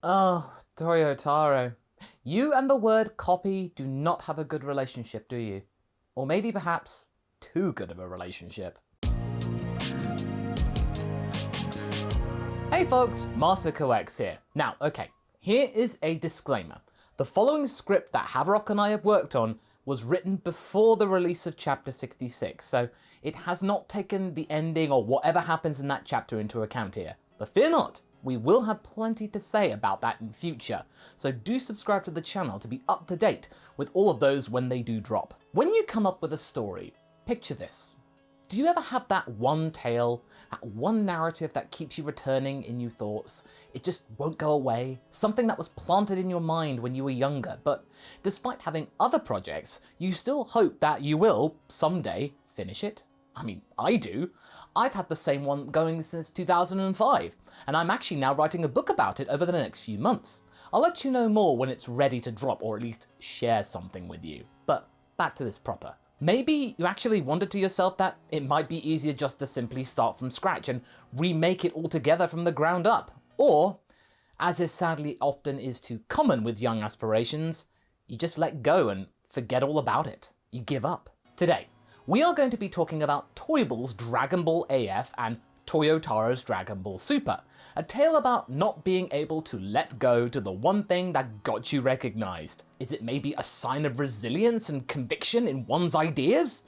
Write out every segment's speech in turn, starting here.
Oh, Toyotaro. You and the word copy do not have a good relationship, do you? Or maybe perhaps too good of a relationship. Hey folks, MasakoX here. Now, okay, here is a disclaimer. The following script that Haverock and I have worked on was written before the release of chapter 66, so it has not taken the ending or whatever happens in that chapter into account here. But fear not, we will have plenty to say about that in future, so do subscribe to the channel to be up to date with all of those when they do drop. When you come up with a story, picture this. Do you ever have that one tale, that one narrative that keeps you returning in new thoughts? It just won't go away? Something that was planted in your mind when you were younger, but despite having other projects, you still hope that you will, someday, finish it? I mean, I do. I've had the same one going since 2005, and I'm actually now writing a book about it over the next few months. I'll let you know more when it's ready to drop, or at least share something with you. But back to this proper. Maybe you actually wondered to yourself that it might be easier just to simply start from scratch and remake it altogether from the ground up. Or, as is sadly often is too common with young aspirations, you just let go and forget all about it. You give up. Today, we are going to be talking about Toyble's Dragon Ball AF and Toyotaro's Dragon Ball Super, a tale about not being able to let go to the one thing that got you recognized. Is it maybe a sign of resilience and conviction in one's ideas?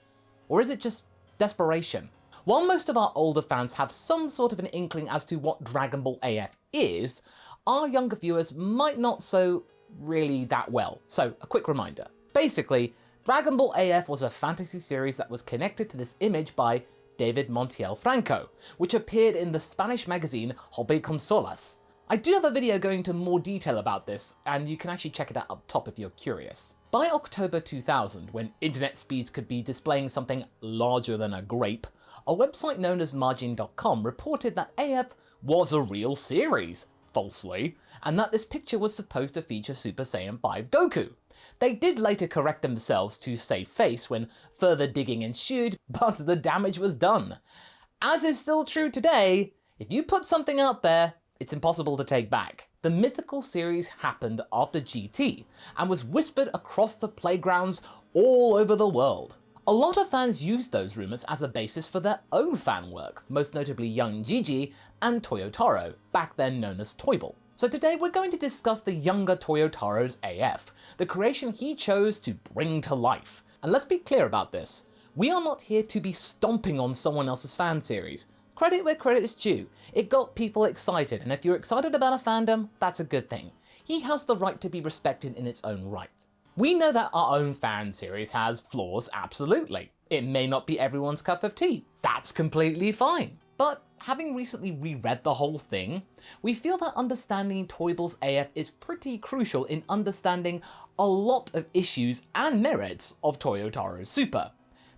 Or is it just desperation? While most of our older fans have some sort of an inkling as to what Dragon Ball AF is, our younger viewers might not so really that well. So a quick reminder. Basically, Dragon Ball AF was a fantasy series that was connected to this image by David Montiel Franco, which appeared in the Spanish magazine Hobby Consolas. I do have a video going into more detail about this, and you can actually check it out up top if you're curious. By October 2000, when internet speeds could be displaying something larger than a grape, a website known as Margin.com reported that AF was a real series, falsely, and that this picture was supposed to feature Super Saiyan 5 Goku. They did later correct themselves to save face when further digging ensued, but the damage was done. As is still true today, if you put something out there, it's impossible to take back. The mythical series happened after GT and was whispered across the playgrounds all over the world. A lot of fans used those rumours as a basis for their own fan work, most notably young Gigi and Toyotaro, back then known as Toyble. So today we're going to discuss the younger Toyotaro's AF, the creation he chose to bring to life. And let's be clear about this, we are not here to be stomping on someone else's fan series. Credit where credit is due, it got people excited, and if you're excited about a fandom, that's a good thing. He has the right to be respected in its own right. We know that our own fan series has flaws, absolutely. It may not be everyone's cup of tea, that's completely fine. But having recently reread the whole thing, we feel that understanding Toyble's AF is pretty crucial in understanding a lot of issues and merits of Toyotaro's Super.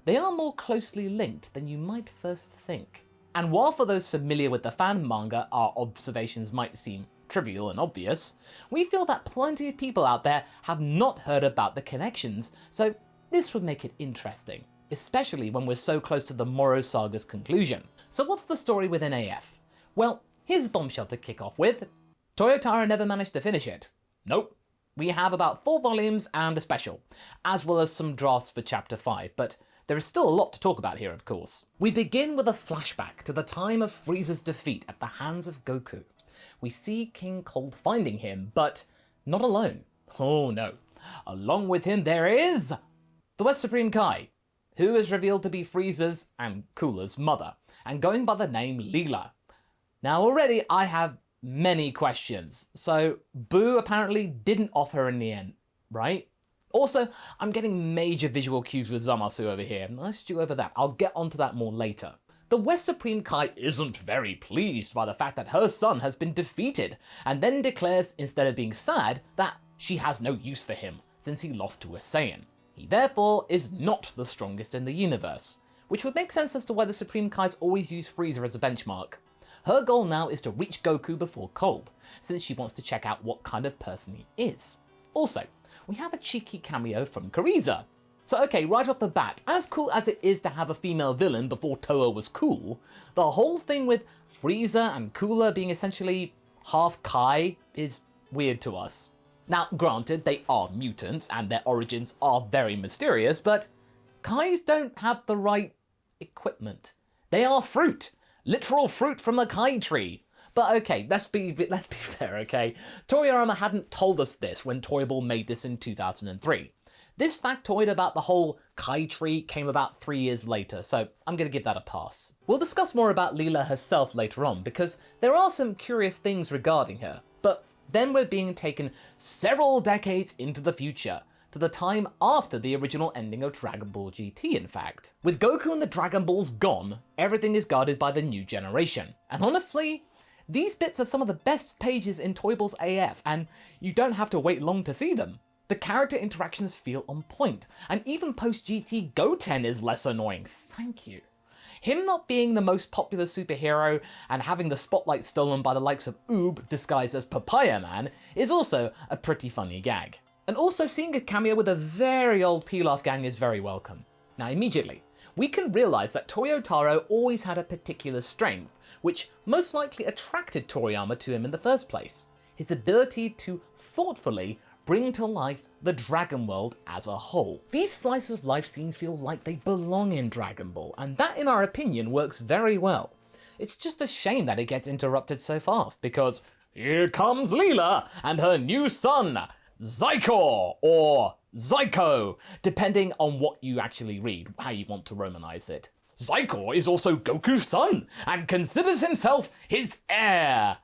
They are more closely linked than you might first think. And while for those familiar with the fan manga our observations might seem trivial and obvious, we feel that plenty of people out there have not heard about the connections, so this would make it interesting, especially when we're so close to the Moro saga's conclusion. So what's the story within AF? Well, here's a bombshell to kick off with. Toyotaro never managed to finish it. Nope. We have about 4 volumes and a special, as well as some drafts for chapter 5, but there is still a lot to talk about here, of course. We begin with a flashback to the time of Frieza's defeat at the hands of Goku. We see King Cold finding him, but not alone. Oh no. Along with him there is the West Supreme Kai, who is revealed to be Frieza's and Cooler's mother, and going by the name Leela. Now already I have many questions, so Boo apparently didn't off her in the end, right? Also, I'm getting major visual cues with Zamasu over here. Let's stew over that, I'll get onto that more later. The West Supreme Kai isn't very pleased by the fact that her son has been defeated, and then declares, instead of being sad, that she has no use for him, since he lost to a Saiyan. He therefore is not the strongest in the universe, which would make sense as to why the Supreme Kais always use Frieza as a benchmark. Her goal now is to reach Goku before Cold, since she wants to check out what kind of person he is. Also, we have a cheeky cameo from Kuriza. So okay, right off the bat, as cool as it is to have a female villain before Toa was cool, the whole thing with Frieza and Cooler being essentially half Kai is weird to us. Now, granted, they are mutants and their origins are very mysterious, but Kais don't have the right equipment. They are fruit. Literal fruit from a Kai tree. But okay, let's be fair, okay? Toriyama hadn't told us this when Toyble made this in 2003. This factoid about the whole Kai tree came about 3 years later, so I'm gonna give that a pass. We'll discuss more about Leela herself later on, because there are some curious things regarding her, but then we're being taken several decades into the future, to the time after the original ending of Dragon Ball GT, in fact. With Goku and the Dragon Balls gone, everything is guarded by the new generation. And honestly, these bits are some of the best pages in Toyble's AF, and you don't have to wait long to see them. The character interactions feel on point, and even post-GT Goten is less annoying, thank you. Him not being the most popular superhero and having the spotlight stolen by the likes of Oob disguised as Papaya Man is also a pretty funny gag. And also seeing a cameo with a very old Pilaf gang is very welcome. Now immediately, we can realise that Toyotaro always had a particular strength, which most likely attracted Toriyama to him in the first place. His ability to thoughtfully bring to life the Dragon World as a whole. These slice of life scenes feel like they belong in Dragon Ball, and that in our opinion works very well. It's just a shame that it gets interrupted so fast, because here comes Leela and her new son, Zyko, or Zyko, depending on what you actually read, how you want to romanize it. Zyko is also Goku's son, and considers himself his heir.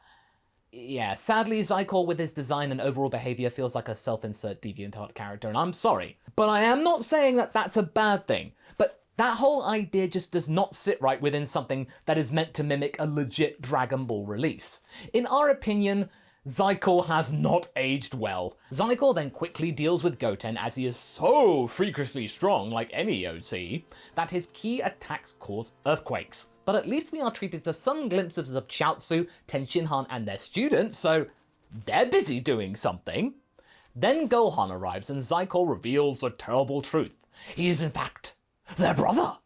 Yeah, sadly, Zyko with his design and overall behavior feels like a self-insert DeviantArt character, and I'm sorry. But I am not saying that that's a bad thing. But that whole idea just does not sit right within something that is meant to mimic a legit Dragon Ball release. In our opinion, Zyko has not aged well. Zyko then quickly deals with Goten as he is so freakishly strong, like any OC, that his key attacks cause earthquakes. But at least we are treated to some glimpses of Chiaotzu, Tenshinhan and their students, so they're busy doing something. Then Gohan arrives and Zyko reveals the terrible truth. He is in fact their brother.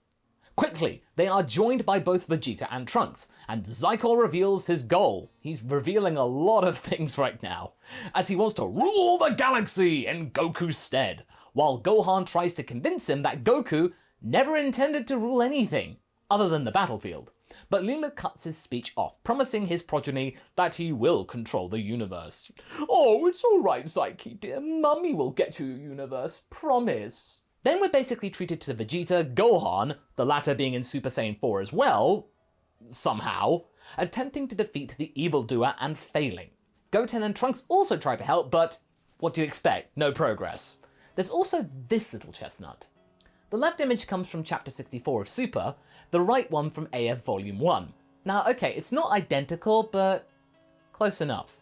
Quickly, they are joined by both Vegeta and Trunks, and Zyko reveals his goal. He's revealing a lot of things right now, as he wants to rule the galaxy in Goku's stead, while Gohan tries to convince him that Goku never intended to rule anything, other than the battlefield. But Leela cuts his speech off, promising his progeny that he will control the universe. "Oh, it's alright, Zyke dear, Mummy will get to your universe, promise." Then we're basically treated to Vegeta, Gohan, the latter being in Super Saiyan 4 as well, somehow, attempting to defeat the evildoer and failing. Goten and Trunks also try to help, but what do you expect? No progress. There's also this little chestnut. The left image comes from Chapter 64 of Super, the right one from AF Volume 1. Now, okay, it's not identical, but close enough.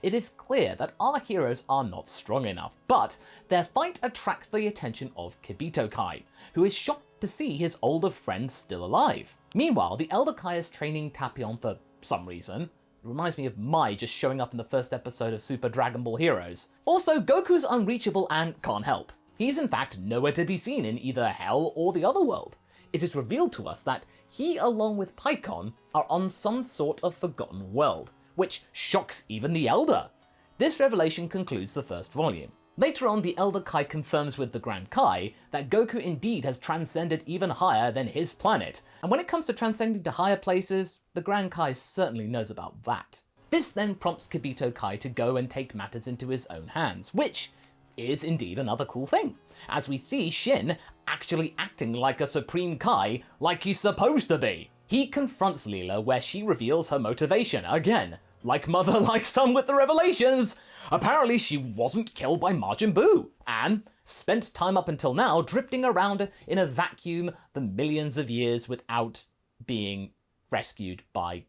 It is clear that our heroes are not strong enough, but their fight attracts the attention of Kibito Kai, who is shocked to see his older friend still alive. Meanwhile, the elder Kai is training Tapion for some reason. It reminds me of Mai just showing up in the first episode of Super Dragon Ball Heroes. Also, Goku's unreachable and can't help. He's in fact nowhere to be seen in either Hell or the other world. It is revealed to us that he, along with Pikkon, are on some sort of forgotten world, which shocks even the Elder. This revelation concludes the first volume. Later on, the Elder Kai confirms with the Grand Kai that Goku indeed has transcended even higher than his planet, and when it comes to transcending to higher places, the Grand Kai certainly knows about that. This then prompts Kibito Kai to go and take matters into his own hands, which is indeed another cool thing, as we see Shin actually acting like a Supreme Kai like he's supposed to be. He confronts Leela where she reveals her motivation again. Like mother, like son with the revelations. Apparently she wasn't killed by Majin Buu, and spent time up until now drifting around in a vacuum for millions of years without being rescued by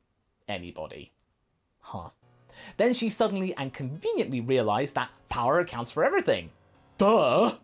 anybody. Huh. Then she suddenly and conveniently realized that power accounts for everything. Duh!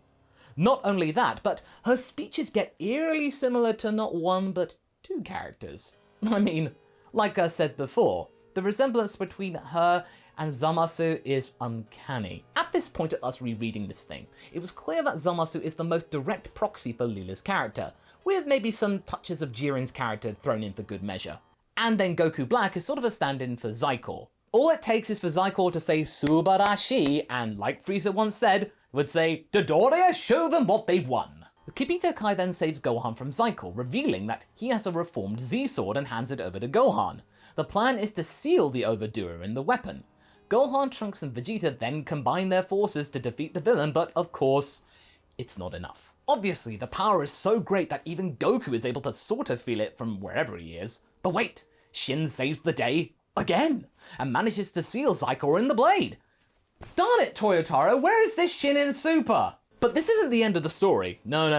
Not only that, but her speeches get eerily similar to not one but two characters. I mean, like I said before, the resemblance between her and Zamasu is uncanny. At this point of us rereading this thing, it was clear that Zamasu is the most direct proxy for Leela's character, with maybe some touches of Jiren's character thrown in for good measure. And then Goku Black is sort of a stand-in for Zyko, All it takes is for Zycor to say Subarashi, and like Frieza once said, would say, Dodoria, show them what they've won. Kibito Kai then saves Gohan from Zycor, revealing that he has a reformed Z-Sword and hands it over to Gohan. The plan is to seal the overdoer in the weapon. Gohan, Trunks and Vegeta then combine their forces to defeat the villain, but of course, it's not enough. Obviously, the power is so great that even Goku is able to sort of feel it from wherever he is. But wait, Shin saves the day again, and manages to seal Zycor in the blade. Darn it, Toyotaro, where is this Shin in Super? But this isn't the end of the story. No.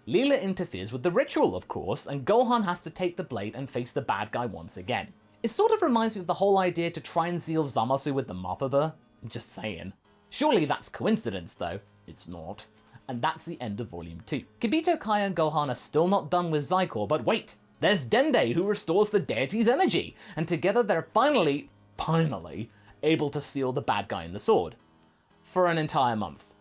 Leela interferes with the ritual, of course, and Gohan has to take the blade and face the bad guy once again. It sort of reminds me of the whole idea to try and seal Zamasu with the Mapaba. I'm just saying. Surely that's coincidence, though. It's not. And that's the end of Volume 2. Kibito Kai and Gohan are still not done with Zycor, but wait! There's Dende, who restores the deity's energy, and together they're finally able to seal the bad guy in the sword. For an entire month.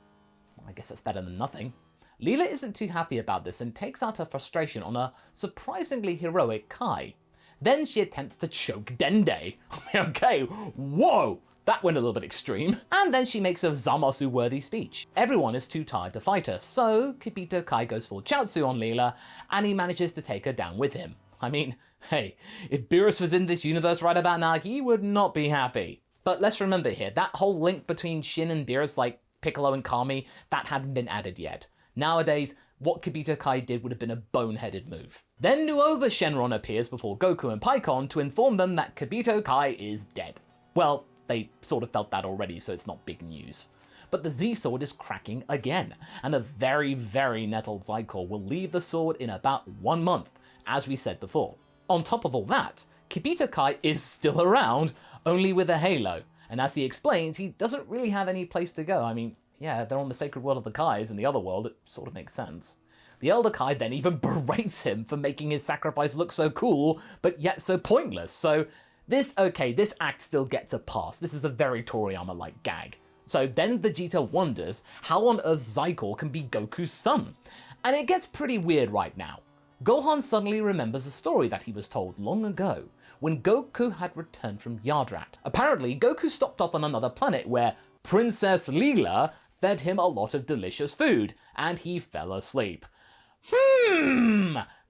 I guess that's better than nothing. Leela isn't too happy about this and takes out her frustration on a surprisingly heroic Kai. Then she attempts to choke Dende. Okay, whoa! That went a little bit extreme. And then she makes a Zamasu-worthy speech. Everyone is too tired to fight her, so Kibito Kai goes full Chaozu on Leela, and he manages to take her down with him. I mean, hey, if Beerus was in this universe right about now, he would not be happy. But let's remember here, that whole link between Shin and Beerus, like Piccolo and Kami, that hadn't been added yet. Nowadays, what Kibito Kai did would have been a boneheaded move. Then Nuova Shenron appears before Goku and Pikkon to inform them that Kibito Kai is dead. Well, they sort of felt that already, so it's not big news. But the Z-Sword is cracking again, and a very, very nettled Zycor will leave the sword in about 1 month, as we said before. On top of all that, Kibito Kai is still around, only with a halo, and as he explains, he doesn't really have any place to go. I mean, yeah, they're on the sacred world of the Kais, in the other world, it sort of makes sense. The Elder Kai then even berates him for making his sacrifice look so cool, but yet so pointless, so this act still gets a pass. This is a very Toriyama-like gag. So then Vegeta wonders how on earth Zycor can be Goku's son. And it gets pretty weird right now. Gohan suddenly remembers a story that he was told long ago, when Goku had returned from Yardrat. Apparently, Goku stopped off on another planet where Princess Leela fed him a lot of delicious food, and he fell asleep.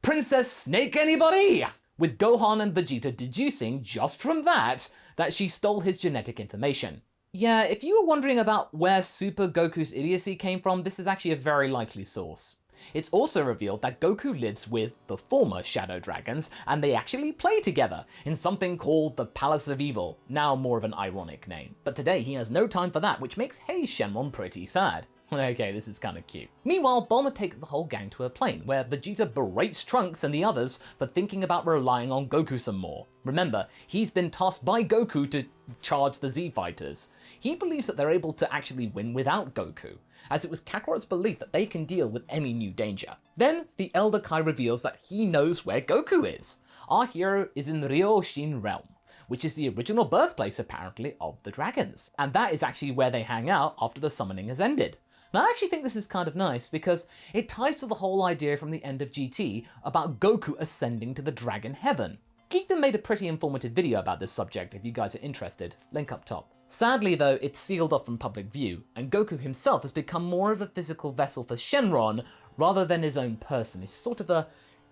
Princess Snake anybody? With Gohan and Vegeta deducing, just from that she stole his genetic information. Yeah, if you were wondering about where Super Goku's idiocy came from, this is actually a very likely source. It's also revealed that Goku lives with the former Shadow Dragons, and they actually play together in something called the Palace of Evil, now more of an ironic name. But today he has no time for that, which makes Hey Shenron pretty sad. Okay, this is kinda cute. Meanwhile, Bulma takes the whole gang to a plane, where Vegeta berates Trunks and the others for thinking about relying on Goku some more. Remember, he's been tasked by Goku to charge the Z-Fighters. He believes that they're able to actually win without Goku, as it was Kakarot's belief that they can deal with any new danger. Then, the Elder Kai reveals that he knows where Goku is. Our hero is in the Ryoshin realm, which is the original birthplace, apparently, of the dragons. And that is actually where they hang out after the summoning has ended. Now, I actually think this is kind of nice because it ties to the whole idea from the end of GT about Goku ascending to the Dragon Heaven. Geekdom made a pretty informative video about this subject if you guys are interested, link up top. Sadly though, it's sealed off from public view, and Goku himself has become more of a physical vessel for Shenron rather than his own person. It's sort of a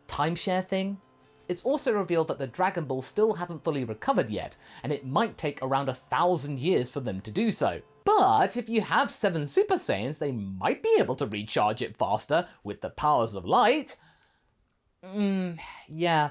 timeshare thing. It's also revealed that the Dragon Balls still haven't fully recovered yet, and it might take around 1,000 years for them to do so. But if you have 7 Super Saiyans, they might be able to recharge it faster with the powers of light. Yeah,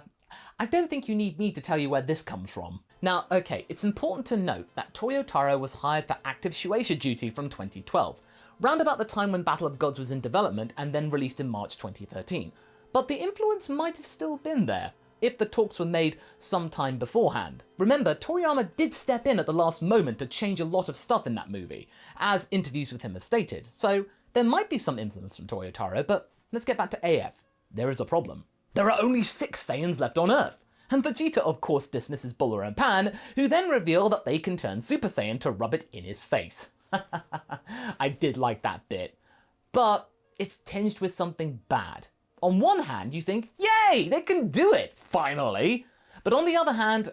I don't think you need me to tell you where this comes from. Now, okay, it's important to note that Toyotaro was hired for active Shueisha duty from 2012, round about the time when Battle of Gods was in development and then released in March 2013. But the influence might have still been there, if the talks were made sometime beforehand. Remember, Toriyama did step in at the last moment to change a lot of stuff in that movie, as interviews with him have stated, so there might be some influence from Toyotaro, but let's get back to AF. There is a problem. There are only 6 Saiyans left on Earth, and Vegeta of course dismisses Buller and Pan, who then reveal that they can turn Super Saiyan to rub it in his face. I did like that bit, but it's tinged with something bad. On one hand, you think, yay, they can do it, finally! But on the other hand,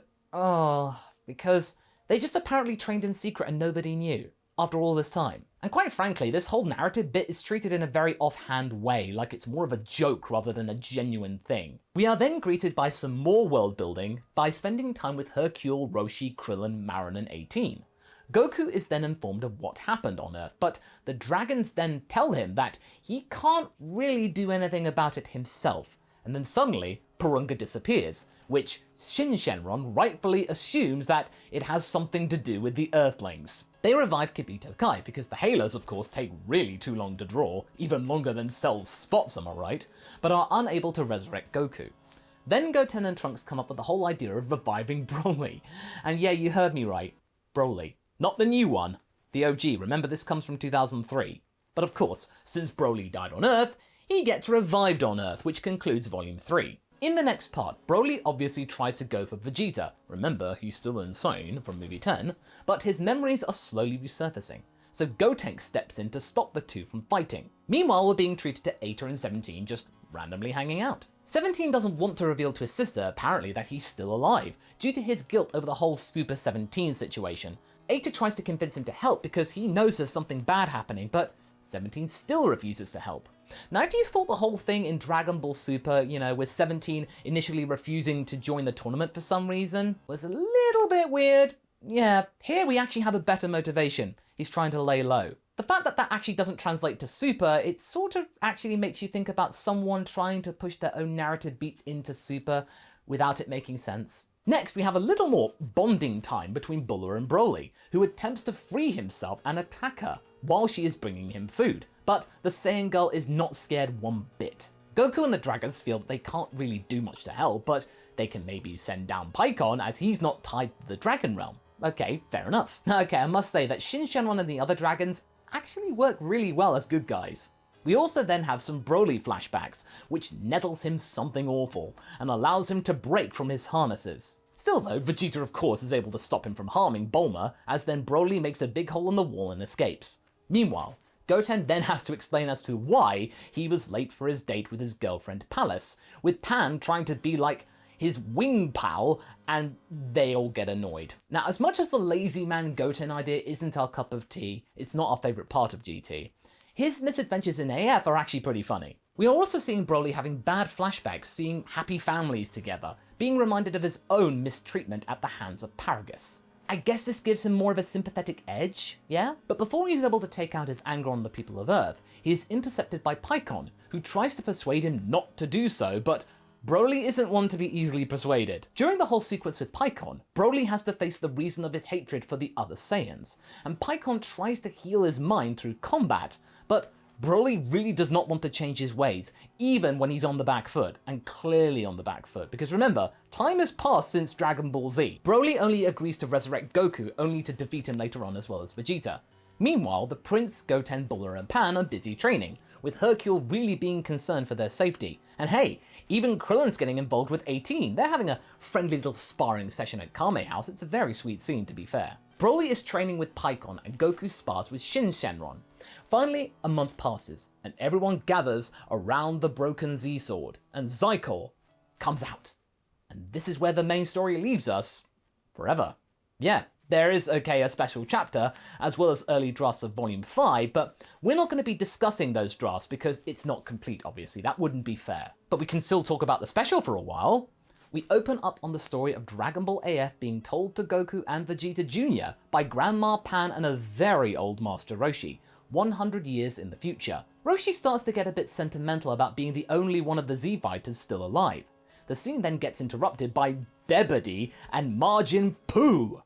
because They just apparently trained in secret and nobody knew, after all this time. And quite frankly, this whole narrative bit is treated in a very offhand way, like it's more of a joke rather than a genuine thing. We are then greeted by some more world building by spending time with Hercule, Roshi, Krillin, Marin, and 18. Goku is then informed of what happened on Earth, but the dragons then tell him that he can't really do anything about it himself. And then suddenly, Porunga disappears, which Shin Shenron rightfully assumes that it has something to do with the Earthlings. They revive Kibito Kai because the Halos of course take really too long to draw, even longer than Cell's spots, am I right, but are unable to resurrect Goku. Then Goten and Trunks come up with the whole idea of reviving Broly. And yeah, you heard me right, Broly. Not the new one, the OG, remember this comes from 2003. But of course, since Broly died on Earth, he gets revived on Earth, which concludes Volume 3. In the next part, Broly obviously tries to go for Vegeta. Remember, he's still insane from movie 10, but his memories are slowly resurfacing. So Gotenks steps in to stop the two from fighting. Meanwhile, we're being treated to Eta and 17 just randomly hanging out. 17 doesn't want to reveal to his sister, apparently, that he's still alive, due to his guilt over the whole Super 17 situation. Eta tries to convince him to help because he knows there's something bad happening, but 17 still refuses to help. Now, if you thought the whole thing in Dragon Ball Super, with 17 initially refusing to join the tournament for some reason, was a little bit weird, yeah, here we actually have a better motivation. He's trying to lay low. The fact that that actually doesn't translate to Super, it sort of actually makes you think about someone trying to push their own narrative beats into Super without it making sense. Next, we have a little more bonding time between Buller and Broly, who attempts to free himself and attack her while she is bringing him food. But the Saiyan girl is not scared one bit. Goku and the Dragons feel that they can't really do much to help, but they can maybe send down Pikkon as he's not tied to the Dragon Realm. Okay, fair enough. Okay, I must say that Shin Shenron and the other dragons actually work really well as good guys. We also then have some Broly flashbacks, which nettles him something awful, and allows him to break from his harnesses. Still though, Vegeta of course is able to stop him from harming Bulma, as then Broly makes a big hole in the wall and escapes. Meanwhile, Goten then has to explain as to why he was late for his date with his girlfriend Palace, with Pan trying to be like his wing pal, and they all get annoyed. Now, as much as the lazy man Goten idea isn't our cup of tea, it's not our favourite part of GT, his misadventures in AF are actually pretty funny. We are also seeing Broly having bad flashbacks, seeing happy families together, being reminded of his own mistreatment at the hands of Paragus. I guess this gives him more of a sympathetic edge, yeah? But before he's able to take out his anger on the people of Earth, he is intercepted by Pikkon, who tries to persuade him not to do so, but Broly isn't one to be easily persuaded. During the whole sequence with Pikkon, Broly has to face the reason of his hatred for the other Saiyans, and Pikkon tries to heal his mind through combat, but Broly really does not want to change his ways, even when he's on the back foot, and clearly on the back foot, because remember, time has passed since Dragon Ball Z. Broly only agrees to resurrect Goku, only to defeat him later on as well as Vegeta. Meanwhile, the Prince, Goten, Buller and Pan are busy training, with Hercule really being concerned for their safety. And hey, even Krillin's getting involved with 18. They're having a friendly little sparring session at Kame House. It's a very sweet scene, to be fair. Broly is training with Pikkon and Goku spars with Shin Shenron. Finally, a month passes, and everyone gathers around the broken Z-Sword, and Zycor comes out. And this is where the main story leaves us forever. Yeah, there is, okay, a special chapter, as well as early drafts of Volume 5, but we're not going to be discussing those drafts because it's not complete, obviously. That wouldn't be fair. But we can still talk about the special for a while. We open up on the story of Dragon Ball AF being told to Goku and Vegeta Jr. by Grandma Pan and a very old Master Roshi, 100 years in the future. Roshi starts to get a bit sentimental about being the only one of the Z-Fighters still alive. The scene then gets interrupted by Debody and Majin Poo.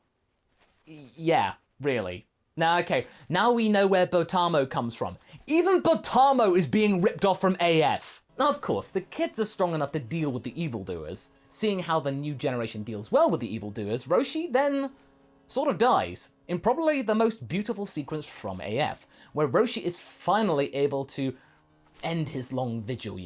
Yeah, really. Now, okay, now we know where Botamo comes from. Even Botamo is being ripped off from AF. Now, of course, the kids are strong enough to deal with the evildoers. Seeing how the new generation deals well with the evildoers, Roshi then sort of dies, in probably the most beautiful sequence from AF, where Roshi is finally able to end his long vigil,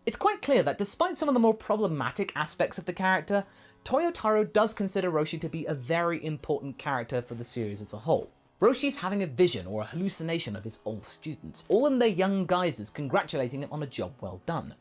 It's quite clear that despite some of the more problematic aspects of the character, Toyotaro does consider Roshi to be a very important character for the series as a whole. Roshi's having a vision or a hallucination of his old students, all in their young guises congratulating him on a job well done.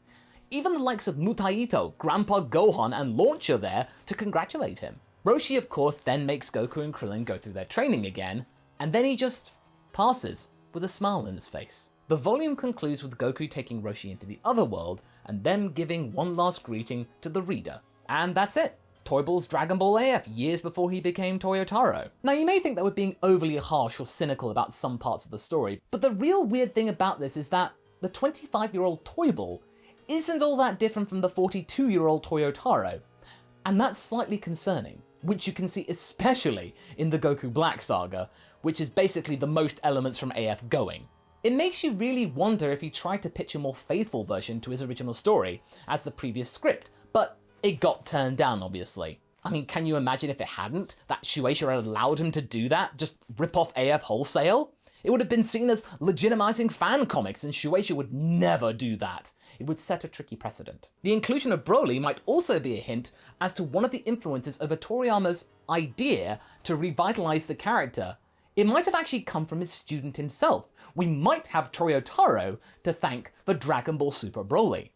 Even the likes of Mutaito, Grandpa Gohan and Launcher there to congratulate him. Roshi, of course, then makes Goku and Krillin go through their training again, and then he just passes with a smile on his face. The volume concludes with Goku taking Roshi into the other world and them giving one last greeting to the reader. And that's it. Toyble's Dragon Ball AF years before he became Toyotaro. Now you may think that we're being overly harsh or cynical about some parts of the story, but the real weird thing about this is that the 25-year-old Toyble isn't all that different from the 42-year-old Toyotaro. And that's slightly concerning, which you can see especially in the Goku Black saga, which is basically the most elements from AF going. It makes you really wonder if he tried to pitch a more faithful version to his original story as the previous script, but it got turned down, obviously. I mean, can you imagine if it hadn't? That Shueisha had allowed him to do that? Just rip off AF wholesale? It would have been seen as legitimizing fan comics, and Shueisha would never do that. It would set a tricky precedent. The inclusion of Broly might also be a hint as to one of the influences over Toriyama's idea to revitalize the character. It might have actually come from his student himself. We might have Toyotaro to thank for Dragon Ball Super Broly.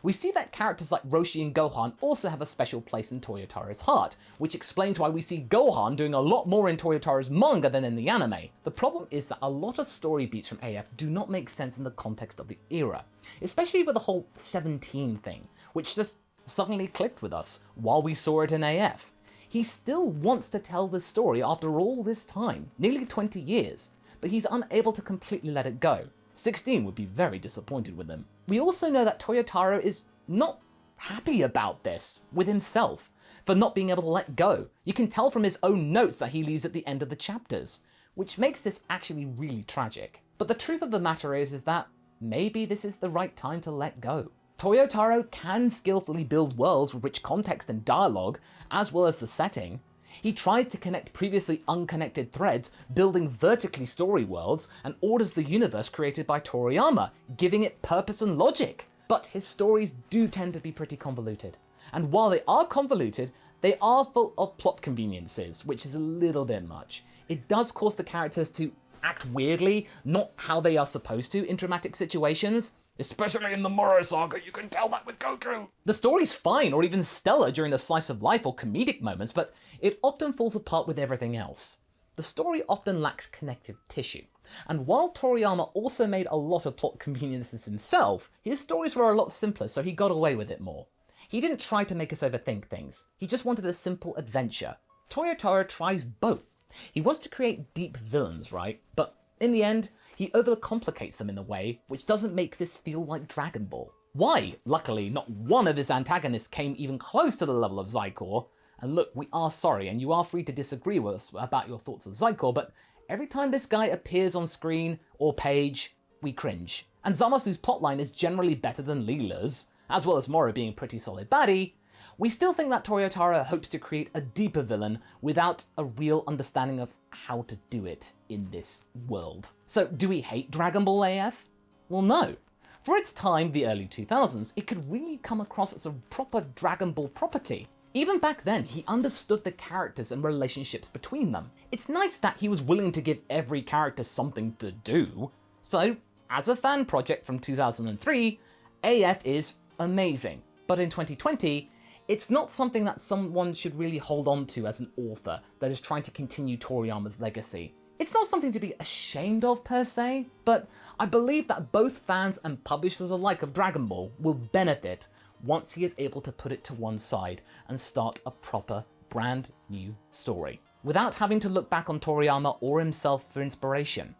We see that characters like Roshi and Gohan also have a special place in Toyotaro's heart, which explains why we see Gohan doing a lot more in Toyotaro's manga than in the anime. The problem is that a lot of story beats from AF do not make sense in the context of the era, especially with the whole 17 thing, which just suddenly clicked with us while we saw it in AF. He still wants to tell this story after all this time, nearly 20 years, but he's unable to completely let it go. 16 would be very disappointed with him. We also know that Toyotaro is not happy about this with himself for not being able to let go. You can tell from his own notes that he leaves at the end of the chapters, which makes this actually really tragic. But the truth of the matter is that maybe this is the right time to let go. Toyotaro can skillfully build worlds with rich context and dialogue, as well as the setting. He tries to connect previously unconnected threads, building vertically story worlds, and orders the universe created by Toriyama, giving it purpose and logic. But his stories do tend to be pretty convoluted. And while they are convoluted, they are full of plot conveniences, which is a little bit much. It does cause the characters to act weirdly, not how they are supposed to in dramatic situations. Especially in the Moro saga, you can tell that with Goku. The story's fine or even stellar during the slice of life or comedic moments, but it often falls apart with everything else. The story often lacks connective tissue. And while Toriyama also made a lot of plot conveniences himself, his stories were a lot simpler, so he got away with it more. He didn't try to make us overthink things. He just wanted a simple adventure. Toyotaro tries both. He wants to create deep villains, right? But in the end, he overcomplicates them in a way which doesn't make this feel like Dragon Ball. Why? Luckily, not one of his antagonists came even close to the level of Zycor. And look, we are sorry, and you are free to disagree with us about your thoughts of Zycor, but every time this guy appears on screen or page, we cringe. And Zamasu's plotline is generally better than Leela's, as well as Moro being a pretty solid baddie. We still think that Toyotaro hopes to create a deeper villain without a real understanding of how to do it in this world. So do we hate Dragon Ball AF? Well, no. For its time, the early 2000s, it could really come across as a proper Dragon Ball property. Even back then, he understood the characters and relationships between them. It's nice that he was willing to give every character something to do. So, as a fan project from 2003, AF is amazing. But in 2020, it's not something that someone should really hold on to as an author that is trying to continue Toriyama's legacy. It's not something to be ashamed of per se, but I believe that both fans and publishers alike of Dragon Ball will benefit once he is able to put it to one side and start a proper, brand new story, without having to look back on Toriyama or himself for inspiration.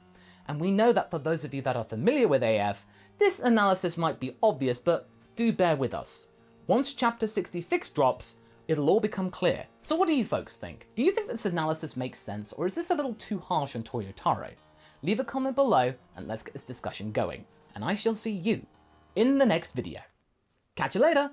And we know that for those of you that are familiar with AF, this analysis might be obvious, but do bear with us. Once chapter 66 drops, it'll all become clear. So what do you folks think? Do you think this analysis makes sense, or is this a little too harsh on Toyotaro? Leave a comment below and let's get this discussion going. And I shall see you in the next video. Catch you later!